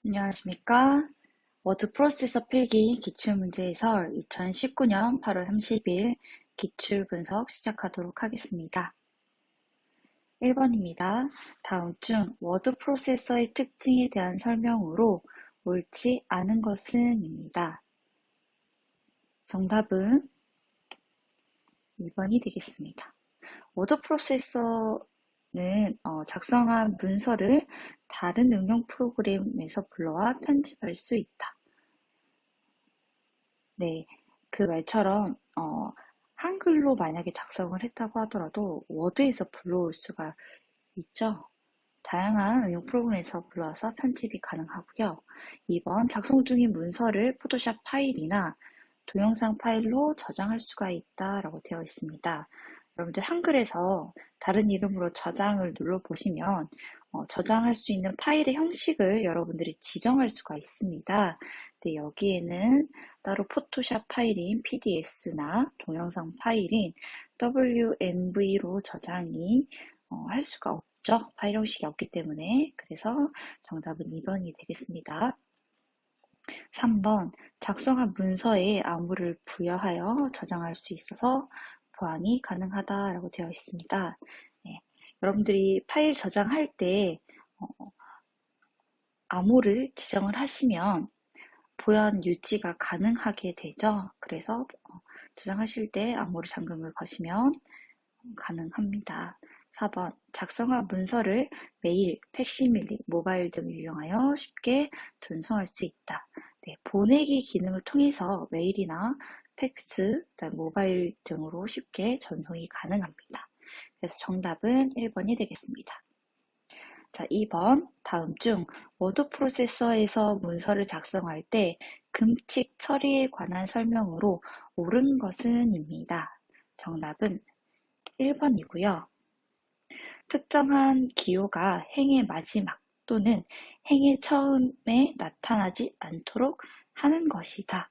안녕하십니까? 워드 프로세서 필기 기출문제 해설 2019년 8월 30일 기출분석 시작하도록 하겠습니다. 1번입니다. 다음 중 워드 프로세서의 특징에 대한 설명으로 옳지 않은 것은 입니다. 정답은 2번이 되겠습니다. 워드 프로세서는 작성한 문서를 다른 응용 프로그램에서 불러와 편집할 수 있다. 네, 그 말처럼 한글로 만약에 작성을 했다고 하더라도 워드에서 불러올 수가 있죠. 다양한 응용 프로그램에서 불러와서 편집이 가능하고요. 2번, 작성 중인 문서를 포토샵 파일이나 동영상 파일로 저장할 수가 있다라고 되어 있습니다. 여러분들 한글에서 다른 이름으로 저장을 눌러보시면 저장할 수 있는 파일의 형식을 여러분들이 지정할 수가 있습니다. 근데 여기에는 따로 포토샵 파일인 PDS나 동영상 파일인 WMV로 저장이 할 수가 없죠. 파일 형식이 없기 때문에. 그래서 정답은 2번이 되겠습니다. 3번, 작성한 문서에 암호를 부여하여 저장할 수 있어서 보안이 가능하다라고 되어 있습니다. 네, 여러분들이 파일 저장할 때 암호를 지정을 하시면 보안 유지가 가능하게 되죠. 그래서 저장하실 때 암호를 잠금을 거시면 가능합니다. 4번, 작성한 문서를 메일, 팩시밀리, 모바일 등을 이용하여 쉽게 전송할 수 있다. 네, 보내기 기능을 통해서 메일이나 팩스, 모바일 등으로 쉽게 전송이 가능합니다. 그래서 정답은 1번이 되겠습니다. 자, 2번, 다음 중 워드 프로세서에서 문서를 작성할 때 금칙 처리에 관한 설명으로 옳은 것은 입니다. 정답은 1번이고요. 특정한 기호가 행의 마지막 또는 행의 처음에 나타나지 않도록 하는 것이다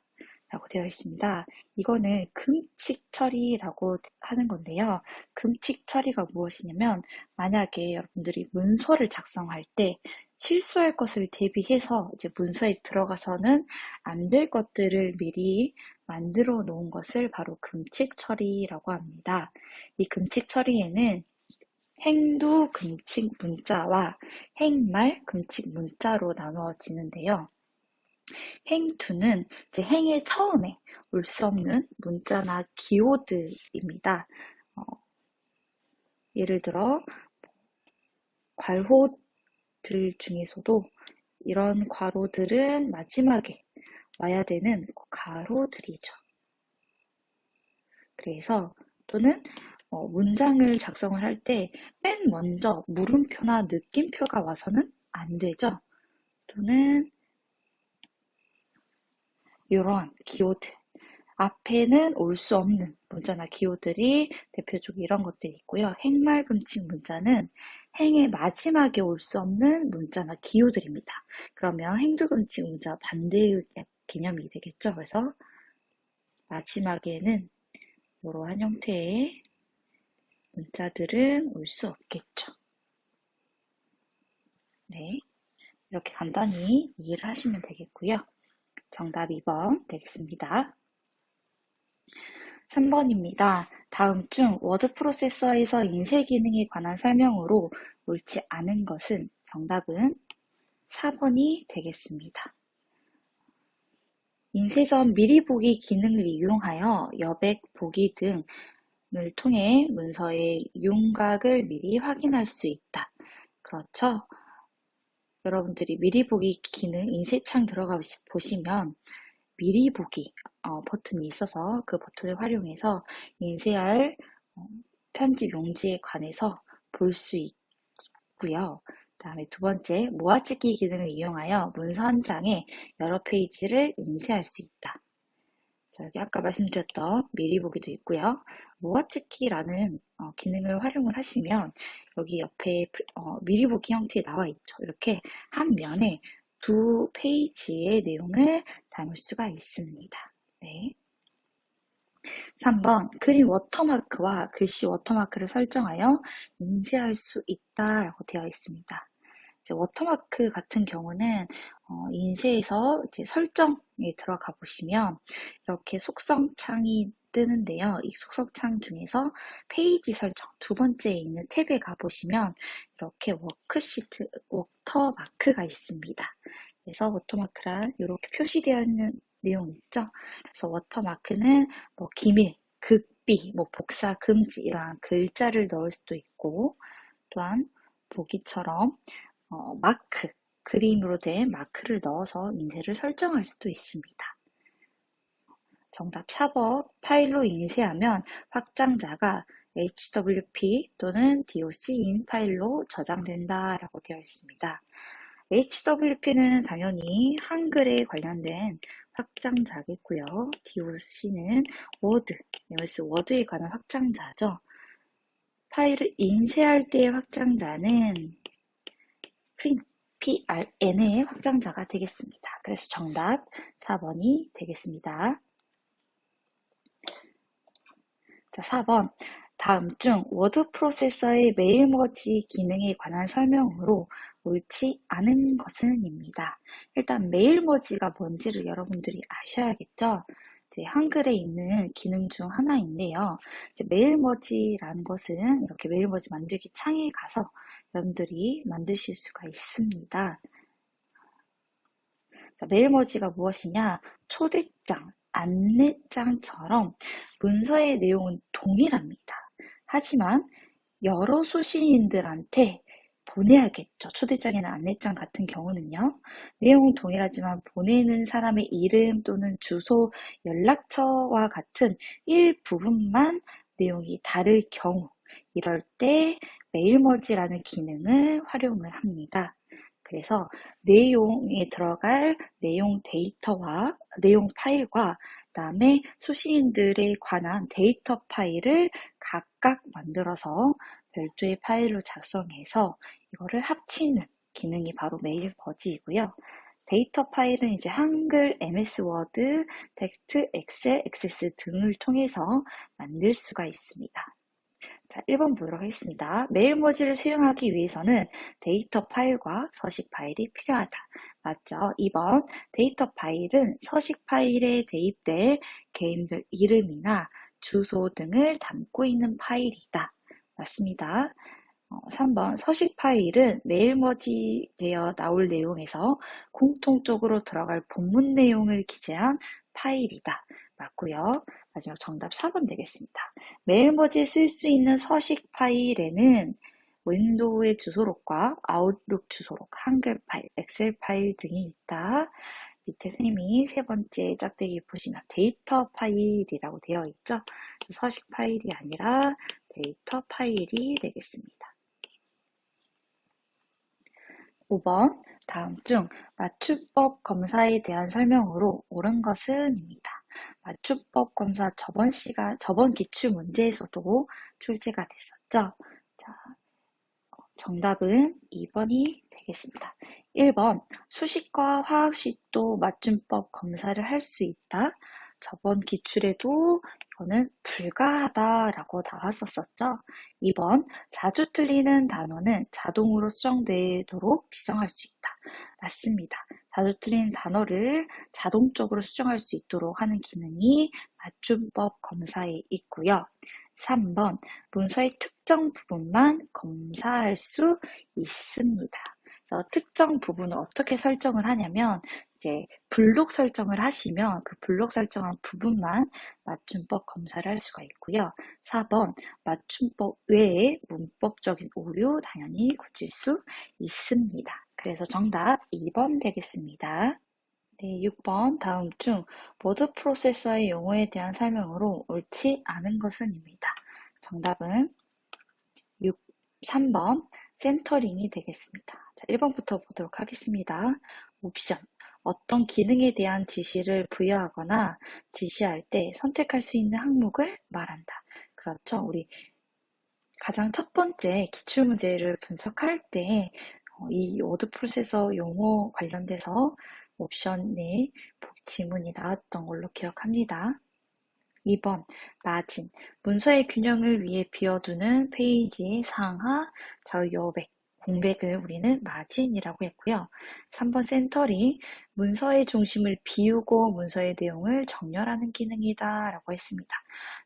라고 되어 있습니다. 이거는 금칙 처리라고 하는 건데요. 금칙 처리가 무엇이냐면 만약에 여러분들이 문서를 작성할 때 실수할 것을 대비해서 이제 문서에 들어가서는 안 될 것들을 미리 만들어 놓은 것을 바로 금칙 처리라고 합니다. 이 금칙 처리에는 행두 금칙 문자와 행말 금칙 문자로 나누어지는데요. 행두는 이제 행의 처음에 올 수 없는 문자나 기호들입니다. 예를 들어 괄호들 중에서도 이런 괄호들은 마지막에 와야 되는 가로들이죠. 그래서 또는 문장을 작성을 할 때 맨 먼저 물음표나 느낌표가 와서는 안 되죠. 또는 이런 기호들. 앞에는 올 수 없는 문자나 기호들이 대표적으로 이런 것들이 있고요. 행말 금칙 문자는 행의 마지막에 올 수 없는 문자나 기호들입니다. 그러면 행두 금칙 문자 반대의 개념이 되겠죠. 그래서 마지막에는 이러한 형태의 문자들은 올 수 없겠죠. 네, 이렇게 간단히 이해를 하시면 되겠고요. 정답 2번 되겠습니다. 3번입니다. 다음 중 워드 프로세서에서 인쇄 기능에 관한 설명으로 옳지 않은 것은 정답은 4번이 되겠습니다. 인쇄 전 미리 보기 기능을 이용하여 여백 보기 등을 통해 문서의 윤곽을 미리 확인할 수 있다. 그렇죠? 여러분들이 미리 보기 기능 인쇄창 들어가 보시면 미리 보기 버튼이 있어서 그 버튼을 활용해서 인쇄할 편집 용지에 관해서 볼 수 있고요. 다음에 두 번째, 모아찍기 기능을 이용하여 문서 한 장에 여러 페이지를 인쇄할 수 있다. 자, 여기 아까 말씀드렸던 미리 보기도 있고요. 모아찍기라는 기능을 활용을 하시면 여기 옆에 미리 보기 형태에 나와 있죠. 이렇게 한 면에 두 페이지의 내용을 담을 수가 있습니다. 네. 3번, 그림 워터마크와 글씨 워터마크를 설정하여 인쇄할 수 있다라고 되어 있습니다. 이제 워터마크 같은 경우는 인쇄에서 이제 설정에 들어가 보시면 이렇게 속성창이 뜨는데요. 이 속성창 중에서 페이지 설정 두 번째에 있는 탭에 가보시면 이렇게 워크시트, 워터마크가 있습니다. 그래서 워터마크란 이렇게 표시되어 있는 내용 있죠. 그래서 워터마크는 뭐 기밀, 극비, 뭐 복사 금지 이러한 글자를 넣을 수도 있고, 또한 보기처럼 마크, 그림으로 된 마크를 넣어서 인쇄를 설정할 수도 있습니다. 정답 4번 파일로 인쇄하면 확장자가 HWP 또는 DOC인 파일로 저장된다 라고 되어 있습니다. HWP는 당연히 한글에 관련된 확장자겠고요. DOC는 워드, MS 워드에 관한 확장자죠. 파일을 인쇄할 때의 확장자는 PRN의 확장자가 되겠습니다. 그래서 정답 4번이 되겠습니다. 자, 4번. 다음 중 워드 프로세서의 메일 머지 기능에 관한 설명으로 옳지 않은 것은입니다. 일단 메일 머지가 뭔지를 여러분들이 아셔야겠죠? 이제 한글에 있는 기능 중 하나인데요. 이제 메일 머지라는 것은 이렇게 메일 머지 만들기 창에 가서 여러분들이 만드실 수가 있습니다. 자, 메일 머지가 무엇이냐? 초대장, 안내장처럼 문서의 내용은 동일합니다. 하지만 여러 수신인들한테 보내야겠죠. 초대장이나 안내장 같은 경우는요. 내용은 동일하지만 보내는 사람의 이름 또는 주소, 연락처와 같은 일부분만 내용이 다를 경우, 이럴 때 메일머지라는 기능을 활용을 합니다. 그래서 내용에 들어갈 내용 데이터와 내용 파일과 그다음에 수신인들에 관한 데이터 파일을 각각 만들어서 별도의 파일로 작성해서 이거를 합치는 기능이 바로 메일머지이고요. 데이터 파일은 이제 한글, MS 워드, 텍스트, 엑셀, 액세스 등을 통해서 만들 수가 있습니다. 자, 1번 보도록 하겠습니다. 메일머지를 수행하기 위해서는 데이터 파일과 서식 파일이 필요하다. 맞죠? 2번 데이터 파일은 서식 파일에 대입될 개인별 이름이나 주소 등을 담고 있는 파일이다. 맞습니다. 3번 서식 파일은 메일머지 되어 나올 내용에서 공통적으로 들어갈 본문 내용을 기재한 파일이다. 맞고요. 마지막 정답 4번 되겠습니다. 메일머지에 쓸 수 있는 서식 파일에는 윈도우의 주소록과 아웃룩 주소록, 한글 파일, 엑셀 파일 등이 있다. 밑에 선생님이 세 번째 짝대기 보시면 데이터 파일이라고 되어 있죠. 서식 파일이 아니라 데이터 파일이 되겠습니다. 5번 다음 중 맞춤법 검사에 대한 설명으로 옳은 것은입니다. 맞춤법 검사 저번 기출 문제에서도 출제가 됐었죠. 자, 정답은 2번이 되겠습니다. 1번 수식과 화학식도 맞춤법 검사를 할 수 있다. 저번 기출에도 이거는 불가하다라고 나왔었었죠. 2번 자주 틀리는 단어는 자동으로 수정되도록 지정할 수 있다. 맞습니다. 자주 틀리는 단어를 자동적으로 수정할 수 있도록 하는 기능이 맞춤법 검사에 있고요. 3번 문서의 특정 부분만 검사할 수 있습니다. 그래서 특정 부분을 어떻게 설정을 하냐면 이제 블록 설정을 하시면 그 블록 설정한 부분만 맞춤법 검사를 할 수가 있고요. 4번 맞춤법 외에 문법적인 오류 당연히 고칠 수 있습니다. 그래서 정답 2번 되겠습니다. 네, 6번 다음 중 워드 프로세서의 용어에 대한 설명으로 옳지 않은 것은입니다. 정답은 3번 센터링이 되겠습니다. 자, 1번부터 보도록 하겠습니다. 옵션 어떤 기능에 대한 지시를 부여하거나 지시할 때 선택할 수 있는 항목을 말한다. 그렇죠. 우리 가장 첫 번째 기출문제를 분석할 때 이 워드 프로세서 용어 관련돼서 옵션에 지문이 나왔던 걸로 기억합니다. 2번 마진 문서의 균형을 위해 비워두는 페이지의 상하, 좌우 여백 공백을 우리는 마진이라고 했고요. 3번 센터링, 문서의 중심을 비우고 문서의 내용을 정렬하는 기능이다 라고 했습니다.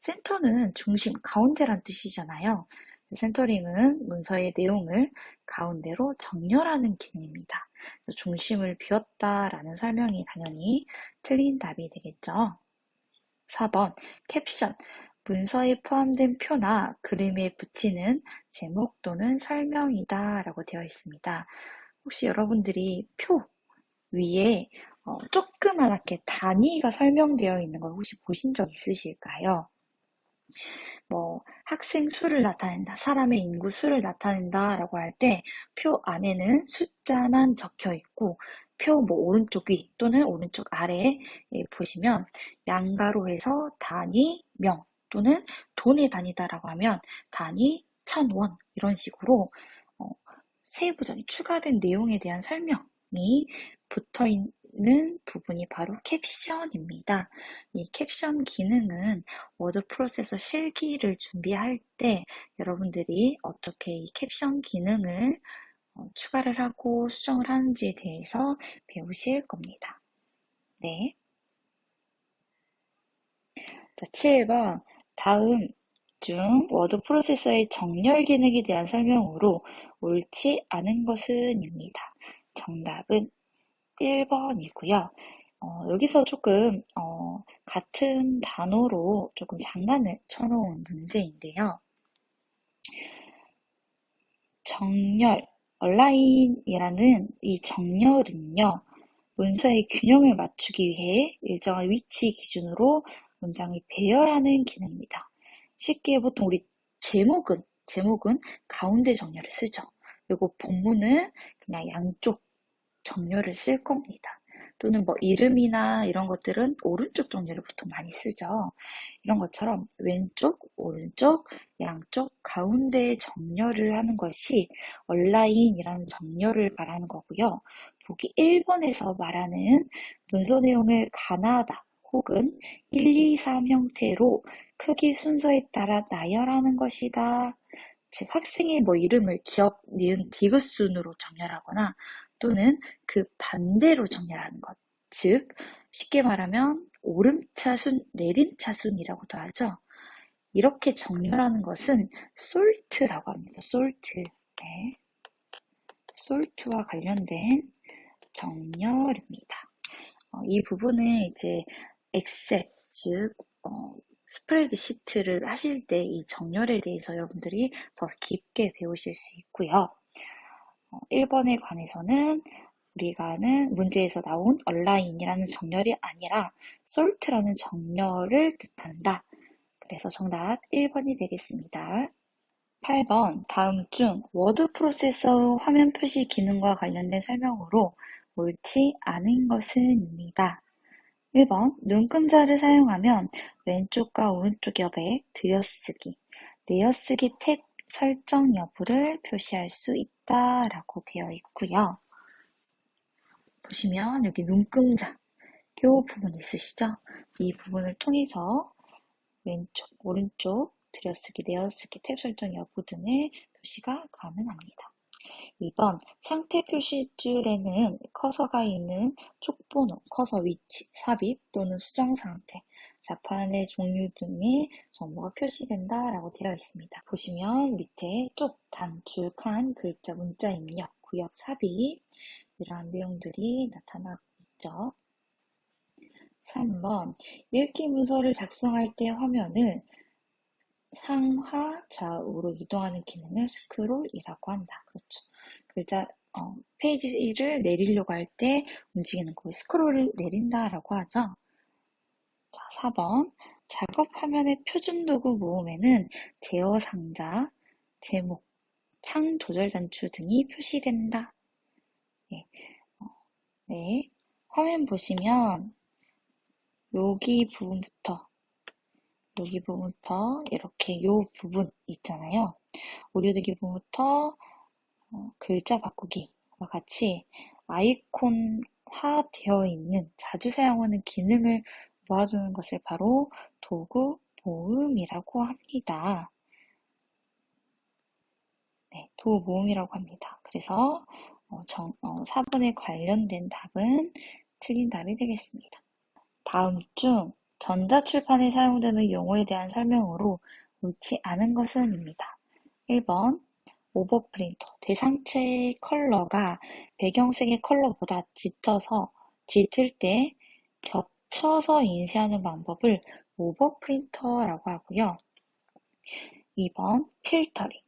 센터는 중심, 가운데란 뜻이잖아요. 센터링은 문서의 내용을 가운데로 정렬하는 기능입니다. 그래서 중심을 비웠다라는 설명이 당연히 틀린 답이 되겠죠. 4번 캡션, 문서에 포함된 표나 그림에 붙이는 제목 또는 설명이다 라고 되어 있습니다. 혹시 여러분들이 표 위에 조그맣게 단위가 설명되어 있는 걸 혹시 보신 적 있으실까요? 학생 수를 나타낸다, 사람의 인구 수를 나타낸다 라고 할 때 표 안에는 숫자만 적혀 있고 표 오른쪽 위 또는 오른쪽 아래에 보시면 양가로해서 단위 명 또는 돈의 단위다라고 하면 단위 1,000원 이런 식으로 세부적인 추가된 내용에 대한 설명이 붙어 있는 부분이 바로 캡션입니다. 이 캡션 기능은 워드 프로세서 실기를 준비할 때 여러분들이 어떻게 이 캡션 기능을 추가를 하고 수정을 하는지에 대해서 배우실 겁니다. 네. 자, 7번. 다음 중 워드 프로세서의 정렬 기능에 대한 설명으로 옳지 않은 것은입니다. 정답은 1번이고요. 여기서 조금 같은 단어로 조금 장난을 쳐놓은 문제인데요. 정렬, 얼라인이라는 이 정렬은요, 문서의 균형을 맞추기 위해 일정한 위치 기준으로 문장을 배열하는 기능입니다. 쉽게 보통 우리 제목은 가운데 정렬을 쓰죠. 그리고 본문은 그냥 양쪽 정렬을 쓸 겁니다. 또는 이름이나 이런 것들은 오른쪽 정렬을 보통 많이 쓰죠. 이런 것처럼 왼쪽, 오른쪽, 양쪽, 가운데 정렬을 하는 것이 얼라인이라는 정렬을 말하는 거고요. 보기 1번에서 말하는 문서 내용을 가나다 혹은 1, 2, 3 형태로 크기 순서에 따라 나열하는 것이다. 즉 학생의 이름을 기억, 니은, 디귿 순으로 정렬하거나 또는 그 반대로 정렬하는 것. 즉 쉽게 말하면 오름차순, 내림차순이라고도 하죠. 이렇게 정렬하는 것은 솔트라고 합니다. 솔트. 네. 솔트와 관련된 정렬입니다. 이 부분은 이제 엑셀, 즉 스프레드시트를 하실 때 이 정렬에 대해서 여러분들이 더 깊게 배우실 수 있고요. 1번에 관해서는 우리가 아는 문제에서 나온 얼라인이라는 정렬이 아니라 솔트라는 정렬을 뜻한다. 그래서 정답 1번이 되겠습니다. 8번 다음 중 워드 프로세서 화면 표시 기능과 관련된 설명으로 옳지 않은 것은입니다. 1번 눈금자를 사용하면 왼쪽과 오른쪽 옆에 들여쓰기, 내려쓰기 탭 설정 여부를 표시할 수 있다라고 되어 있고요. 보시면 여기 눈금자 이 부분 있으시죠? 이 부분을 통해서 왼쪽, 오른쪽, 들여쓰기, 내려쓰기, 탭 설정 여부 등의 표시가 가능합니다. 2번 상태 표시줄에는 커서가 있는 촉번호, 커서 위치, 삽입 또는 수정 상태, 자판의 종류 등의 정보가 표시된다라고 되어 있습니다. 보시면 밑에 쪽, 단, 줄, 칸, 글자, 문자 입력, 구역, 삽입 이러한 내용들이 나타나고 있죠. 3번 읽기 문서를 작성할 때 화면을 상하 좌우로 이동하는 기능을 스크롤이라고 한다. 그렇죠. 글자 페이지를 내리려고 할 때 움직이는 거 스크롤을 내린다라고 하죠. 자, 4번 작업 화면의 표준 도구 모음에는 제어 상자, 제목, 창 조절 단추 등이 표시된다. 네. 네. 화면 보시면 여기 부분부터 이렇게 요 부분 있잖아요. 오류되기 부분부터 글자 바꾸기와 같이 아이콘화 되어 있는 자주 사용하는 기능을 모아주는 것을 바로 도구 모음이라고 합니다. 네, 도구 모음이라고 합니다. 그래서 4번에 관련된 답은 틀린 답이 되겠습니다. 다음 중 전자출판에 사용되는 용어에 대한 설명으로 옳지 않은 것은입니다. 1번 오버프린터, 대상체의 컬러가 배경색의 컬러보다 짙을 때 겹쳐서 인쇄하는 방법을 오버프린터라고 하고요. 2번 필터링,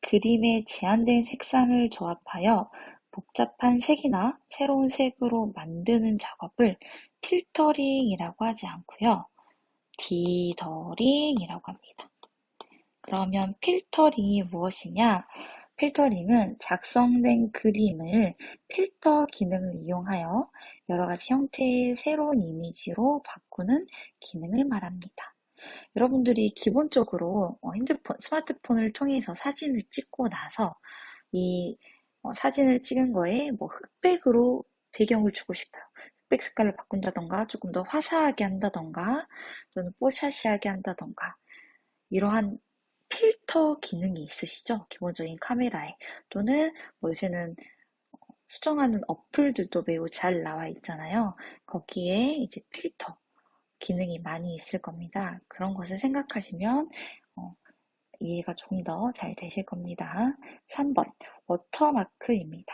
그림의 제한된 색상을 조합하여 복잡한 색이나 새로운 색으로 만드는 작업을 필터링이라고 하지 않고요. 디더링이라고 합니다. 그러면 필터링이 무엇이냐? 필터링은 작성된 그림을 필터 기능을 이용하여 여러 가지 형태의 새로운 이미지로 바꾸는 기능을 말합니다. 여러분들이 기본적으로 스마트폰을 통해서 사진을 찍고 나서 이 사진을 찍은 거에 흑백으로 배경을 주고 싶어요. 흑백 색깔을 바꾼다던가 조금 더 화사하게 한다던가 또는 뽀샤시하게 한다던가 이러한 필터 기능이 있으시죠? 기본적인 카메라에 또는 요새는 수정하는 어플들도 매우 잘 나와 있잖아요. 거기에 이제 필터 기능이 많이 있을 겁니다. 그런 것을 생각하시면 이해가 좀 더 잘 되실 겁니다. 3번 워터마크입니다.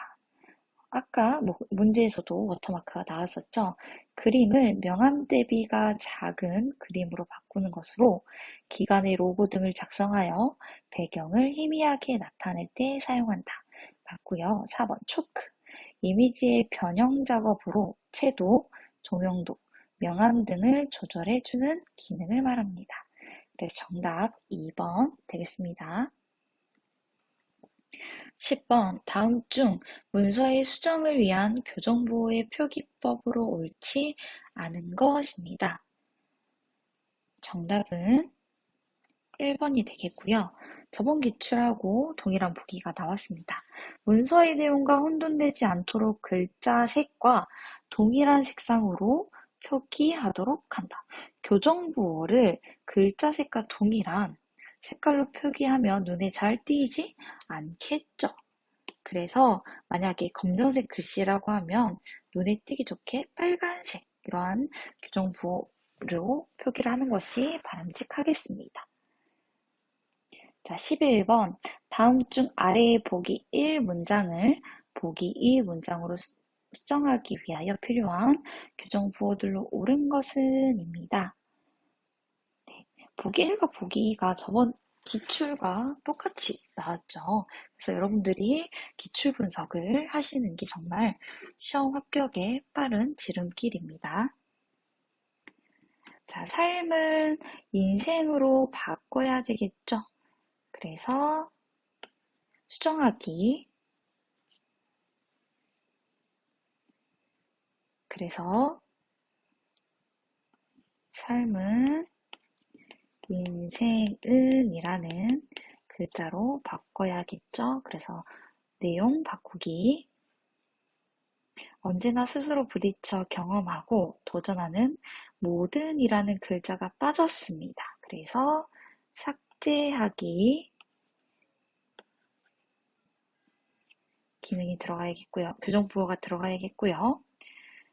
아까 문제에서도 워터마크가 나왔었죠. 그림을 명암 대비가 작은 그림으로 바꾸는 것으로 기관의 로고 등을 작성하여 배경을 희미하게 나타낼 때 사용한다. 맞고요. 4번 초크, 이미지의 변형 작업으로 채도, 조명도, 명암 등을 조절해주는 기능을 말합니다. 그래서 정답 2번 되겠습니다. 10번 다음 중 문서의 수정을 위한 교정부호의 표기법으로 옳지 않은 것입니다. 정답은 1번이 되겠고요. 저번 기출하고 동일한 보기가 나왔습니다. 문서의 내용과 혼돈되지 않도록 글자 색과 동일한 색상으로 표기하도록 한다. 교정부호를 글자 색과 동일한 색깔로 표기하면 눈에 잘 띄지 않겠죠. 그래서 만약에 검정색 글씨라고 하면 눈에 띄기 좋게 빨간색 이러한 교정부호로 표기를 하는 것이 바람직하겠습니다. 자, 11번 다음 중 아래의 보기 1문장을 보기 2문장으로 수정하기 위하여 필요한 교정부호들로 옳은 것은 입니다. 네, 보기 1과 보기 2가 저번 기출과 똑같이 나왔죠. 그래서 여러분들이 기출 분석을 하시는 게 정말 시험 합격에 빠른 지름길입니다. 자, 삶은 인생으로 바꿔야 되겠죠. 그래서 수정하기. 그래서 삶은 인생은 이라는 글자로 바꿔야겠죠. 그래서 내용 바꾸기. 언제나 스스로 부딪혀 경험하고 도전하는 모든 이라는 글자가 빠졌습니다. 그래서 삭제하기 기능이 들어가야겠고요. 교정부호가 들어가야겠고요.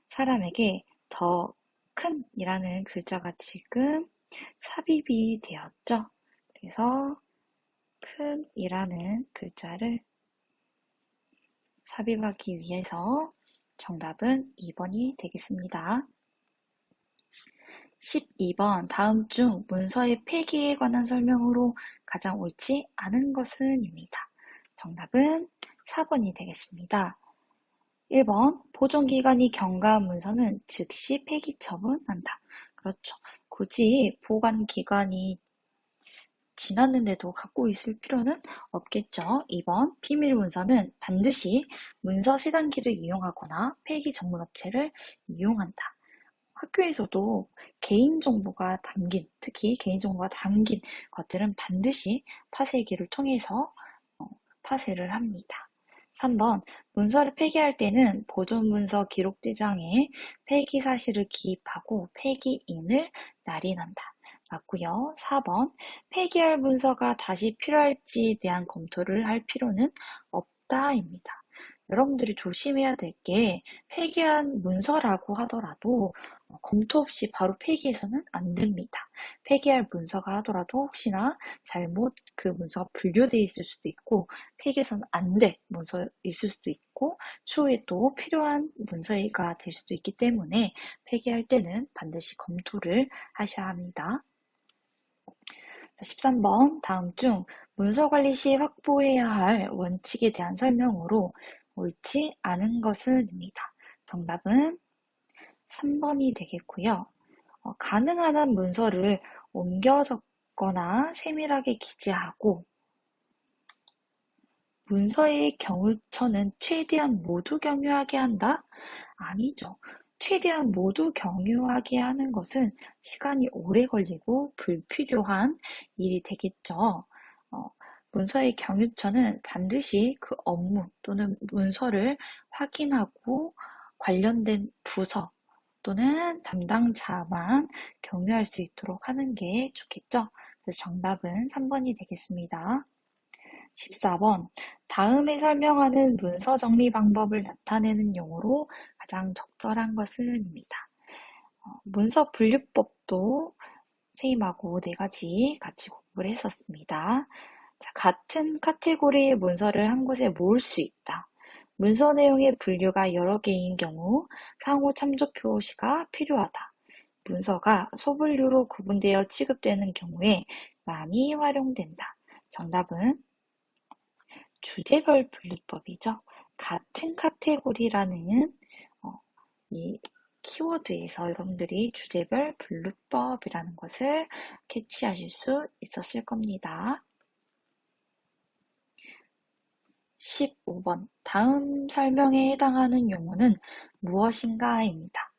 사람에게 더 큰 이라는 글자가 지금 삽입이 되었죠. 그래서 큰 이라는 글자를 삽입하기 위해서 정답은 2번이 되겠습니다. 12번 다음 중 문서의 폐기에 관한 설명으로 가장 옳지 않은 것은 입니다. 정답은 4번이 되겠습니다. 1번 보존기간이 경과한 문서는 즉시 폐기 처분한다. 그렇죠. 굳이 보관기간이 지났는데도 갖고 있을 필요는 없겠죠. 2번 비밀 문서는 반드시 문서 세단기를 이용하거나 폐기 전문 업체를 이용한다. 학교에서도 개인정보가 담긴, 특히 개인정보가 담긴 것들은 반드시 파쇄기를 통해서 파쇄를 합니다. 3번 문서를 폐기할 때는 보존문서 기록대장에 폐기 사실을 기입하고 폐기인을 날인한다. 맞고요. 4번 폐기할 문서가 다시 필요할지에 대한 검토를 할 필요는 있다입니다. 여러분들이 조심해야 될 게 폐기한 문서라고 하더라도 검토 없이 바로 폐기해서는 안 됩니다. 폐기할 문서가 하더라도 혹시나 잘못 그 문서가 분류되어 있을 수도 있고 폐기해서는 안 될 문서 있을 수도 있고 추후에 또 필요한 문서가 될 수도 있기 때문에 폐기할 때는 반드시 검토를 하셔야 합니다. 13번 다음 중 문서 관리 시 확보해야 할 원칙에 대한 설명으로 옳지 않은 것은입니다. 정답은 3번이 되겠고요. 가능한 한 문서를 옮겨 적거나 세밀하게 기재하고 문서의 경우처는 최대한 모두 경유하게 한다? 아니죠. 최대한 모두 경유하게 하는 것은 시간이 오래 걸리고 불필요한 일이 되겠죠. 문서의 경유처는 반드시 그 업무 또는 문서를 확인하고 관련된 부서 또는 담당자만 경유할 수 있도록 하는 게 좋겠죠. 그래서 정답은 3번이 되겠습니다. 14번 다음에 설명하는 문서 정리 방법을 나타내는 용어로 가장 적절한 것은입니다. 문서 분류법도 선생님하고 4가지 같이 공부를 했었습니다. 자, 같은 카테고리의 문서를 한 곳에 모을 수 있다. 문서 내용의 분류가 여러 개인 경우 상호 참조 표시가 필요하다. 문서가 소분류로 구분되어 취급되는 경우에 많이 활용된다. 정답은 주제별 분류법이죠. 같은 카테고리라는 이 키워드에서 여러분들이 주제별 분류법이라는 것을 캐치하실 수 있었을 겁니다. 15번 다음 설명에 해당하는 용어는 무엇인가입니다.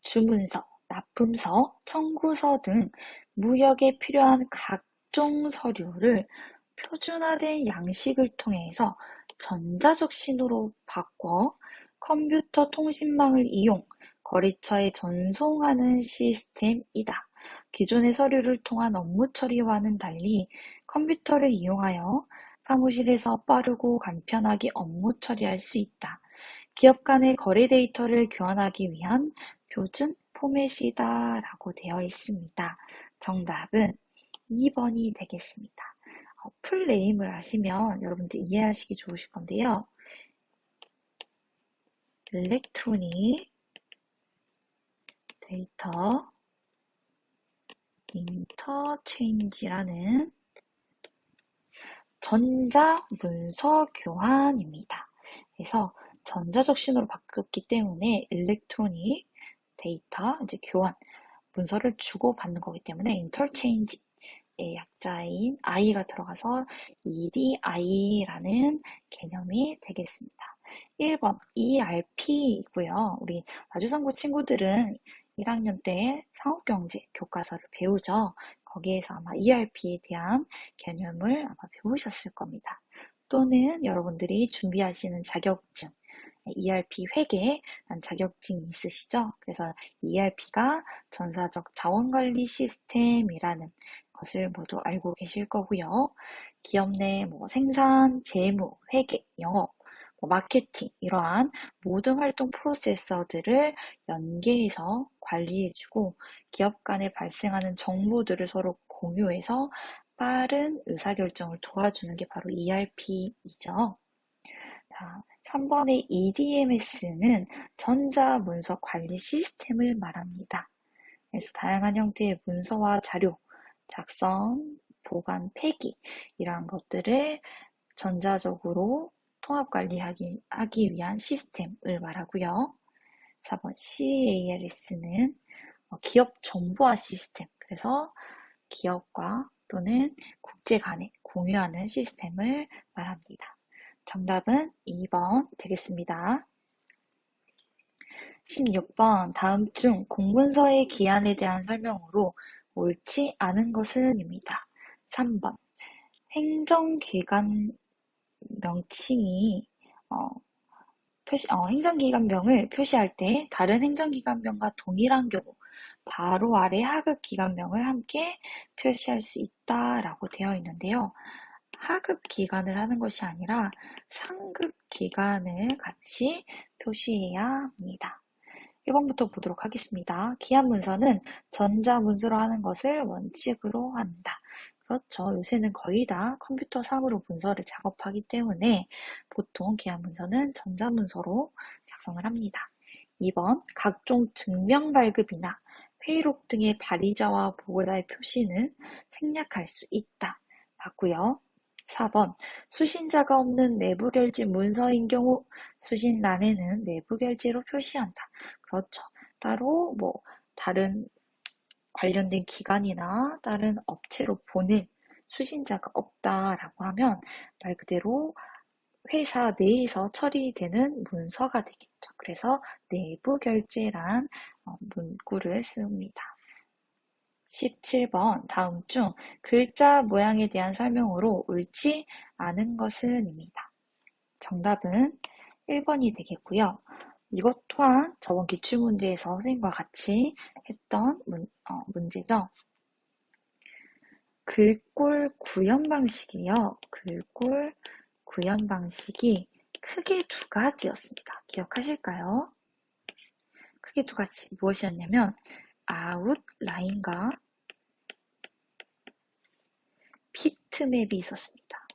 주문서, 납품서, 청구서 등 무역에 필요한 각종 서류를 표준화된 양식을 통해서 전자적 신호로 바꿔 컴퓨터 통신망을 이용 거래처에 전송하는 시스템이다. 기존의 서류를 통한 업무 처리와는 달리 컴퓨터를 이용하여 사무실에서 빠르고 간편하게 업무 처리할 수 있다. 기업 간의 거래 데이터를 교환하기 위한 표준 포맷이다 라고 되어 있습니다. 정답은 2번이 되겠습니다. 풀네임을 아시면 여러분들 이해하시기 좋으실 건데요. 일렉트로닉 데이터 인터체인지라는 전자문서 교환입니다. 그래서 전자적 신호로 바뀌었기 때문에 일렉트로닉 데이터 이제 교환 문서를 주고받는 거기 때문에 인터체인지의 약자인 I가 들어가서 EDI라는 개념이 되겠습니다. 1번 ERP이고요. 우리 나주상고 친구들은 1학년 때 상업경제 교과서를 배우죠. 거기에서 아마 ERP에 대한 개념을 아마 배우셨을 겁니다. 또는 여러분들이 준비하시는 자격증, ERP 회계란 자격증이 있으시죠? 그래서 ERP가 전사적 자원관리 시스템이라는 것을 모두 알고 계실 거고요. 기업 내 생산, 재무, 회계, 영업, 마케팅 이러한 모든 활동 프로세서들을 연계해서 관리해주고 기업 간에 발생하는 정보들을 서로 공유해서 빠른 의사결정을 도와주는 게 바로 ERP이죠. 자, 3번의 EDMS는 전자문서 관리 시스템을 말합니다. 그래서 다양한 형태의 문서와 자료, 작성, 보관, 폐기 이러한 것들을 전자적으로 통합 관리하기 위한 시스템을 말하고요. 4번 CALS는 기업 정보화 시스템, 그래서 기업과 또는 국제 간에 공유하는 시스템을 말합니다. 정답은 2번 되겠습니다. 16번 다음 중 공문서의 기한에 대한 설명으로 옳지 않은 것은입니다. 3번 행정기관 명칭이 행정기관명을 표시할 때 다른 행정기관명과 동일한 경우 바로 아래 하급 기관명을 함께 표시할 수 있다라고 되어 있는데요. 하급 기간을 하는 것이 아니라 상급 기간을 같이 표시해야 합니다. 1번부터 보도록 하겠습니다. 기한 문서는 전자문서로 하는 것을 원칙으로 한다. 그렇죠. 요새는 거의 다 컴퓨터상으로 문서를 작업하기 때문에 보통 기한 문서는 전자문서로 작성을 합니다. 2번, 각종 증명 발급이나 회의록 등의 발의자와 보고자의 표시는 생략할 수 있다. 맞고요. 4번, 수신자가 없는 내부결제 문서인 경우 수신란에는 내부결제로 표시한다. 그렇죠. 따로 다른 관련된 기관이나 다른 업체로 보낼 수신자가 없다라고 하면 말 그대로 회사 내에서 처리되는 문서가 되겠죠. 그래서 내부 결제란 문구를 씁니다. 17번 다음 중 글자 모양에 대한 설명으로 옳지 않은 것은 입니다. 정답은 1번이 되겠고요. 이것 또한 저번 기출문제에서 선생님과 같이 했던 문제죠. 글꼴 구현 방식이요. 글꼴 구현 방식이 크게 두 가지였습니다. 기억하실까요? 크게 두 가지 무엇이었냐면 아웃라인과 피트맵이 있었습니다.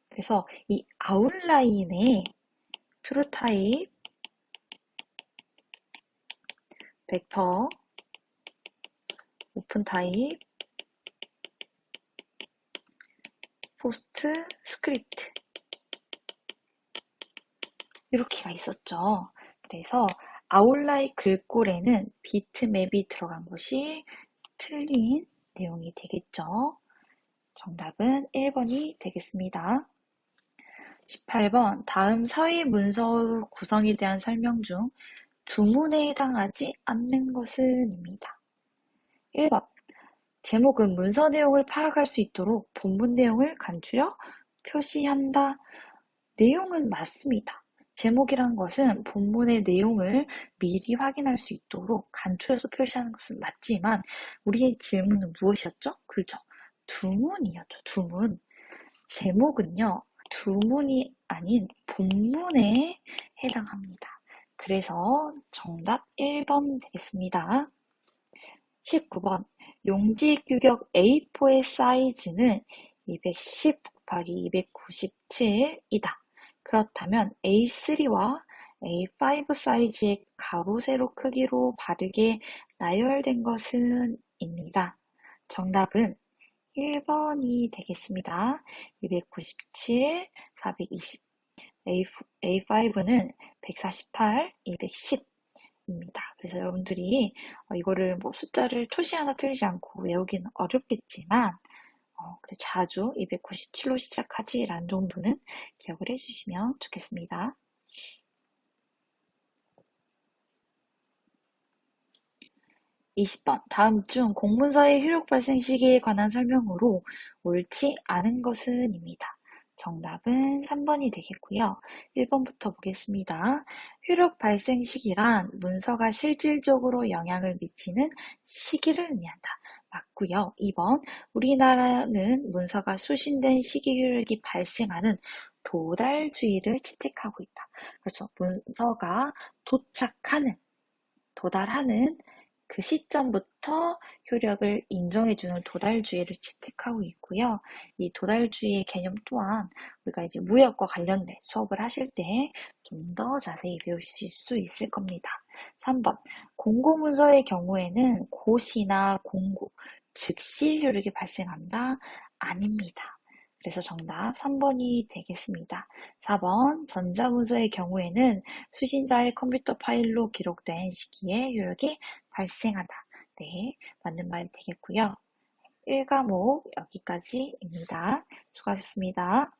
그래서 이 아웃라인에 트루 타입, 벡터, 오픈 타입, 포스트 스크립트 이렇게가 있었죠. 그래서 아웃라인 글꼴에는 비트맵이 들어간 것이 틀린 내용이 되겠죠. 정답은 1번이 되겠습니다. 18번 다음 사회 문서 구성에 대한 설명 중 두문에 해당하지 않는 것은 입니다. 1번 제목은 문서 내용을 파악할 수 있도록 본문 내용을 간추려 표시한다. 내용은 맞습니다. 제목이란 것은 본문의 내용을 미리 확인할 수 있도록 간추려서 표시하는 것은 맞지만 우리의 질문은 무엇이었죠? 그렇죠. 두문이었죠. 두문. 제목은요. 두문이 아닌 본문에 해당합니다. 그래서 정답 1번 되겠습니다. 19번 용지 규격 A4의 사이즈는 210 곱하기 297이다. 그렇다면 A3와 A5 사이즈의 가로 세로 크기로 바르게 나열된 것은 입니다. 정답은 1번이 되겠습니다. 297, 420, A5는 148, 210입니다. 그래서 여러분들이 이거를 숫자를 토시 하나 틀리지 않고 외우기는 어렵겠지만 자주 297로 시작하지 라는 정도는 기억을 해주시면 좋겠습니다. 20번 다음 중 공문서의 효력 발생 시기에 관한 설명으로 옳지 않은 것은 입니다. 정답은 3번이 되겠고요. 1번부터 보겠습니다. 효력 발생 시기란 문서가 실질적으로 영향을 미치는 시기를 의미한다. 맞고요. 2번 우리나라는 문서가 수신된 시기 효력이 발생하는 도달주의를 채택하고 있다. 그렇죠. 문서가 도달하는 그 시점부터 효력을 인정해주는 도달주의를 채택하고 있고요. 이 도달주의의 개념 또한 우리가 이제 무역과 관련된 수업을 하실 때 좀 더 자세히 배우실 수 있을 겁니다. 3번 공고문서의 경우에는 고시나 공고, 즉시 효력이 발생한다? 아닙니다. 그래서 정답 3번이 되겠습니다. 4번 전자문서의 경우에는 수신자의 컴퓨터 파일로 기록된 시기에 효력이 발생하다. 네, 맞는 말 되겠고요. 1과목 여기까지입니다. 수고하셨습니다.